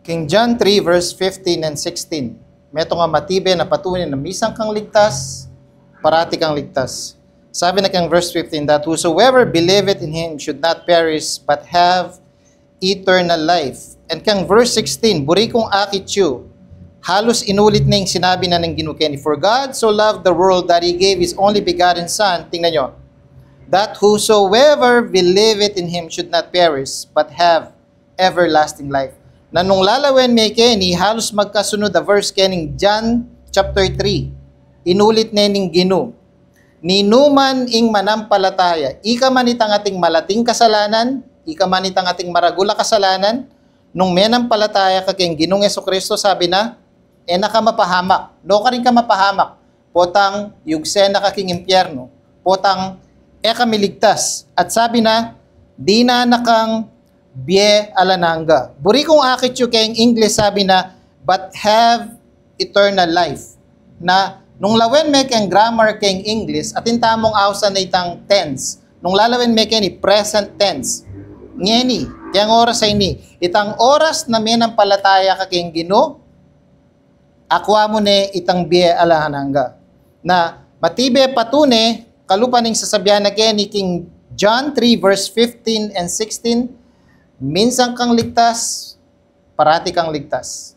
King John 3 verse 15 and 16. Meto nga matibe na patunay na misang kang ligtas, parati kang ligtas. Sabi na kang verse 15, that whosoever believeth in him should not perish, but have eternal life. And kang verse 16, buri kong akityo, halos inulit na yung sinabi na ng ginukeni. For God so loved the world that He gave His only begotten Son, tingnan nyo, that whosoever believeth in Him should not perish, but have everlasting life. Na nung lalawen may keni, halos magkasunod the verse kening John chapter 3. Inulit na ning ginu. Ninuman ing manampalataya, ika man itang ating malating kasalanan, ika man itang ating maragula kasalanan, nung menampalataya ka keng Ginong Jesucristo, sabi na, naka mapahamak. No ka rin ka mapahamak. Potang yugse na kaking impyerno. Potang kami ligtas. At sabi na, di na nakang bie alananga. Buri kong akit yung kayong English, sabi na, but have eternal life. Na, nung lawen may kayong grammar kayong English, at tamong awsan na itang tense. Nung lalawin may kayong present tense. Ngeni, kayang oras ay ni. Itang oras na may nampalataya ka kayong Gino, akwa mo ne itang bie alananga. Na, matibe patune, kalupaning sasabihan na kayong ni King John 3 verse 15 and 16, minsan kang ligtas, parati kang ligtas.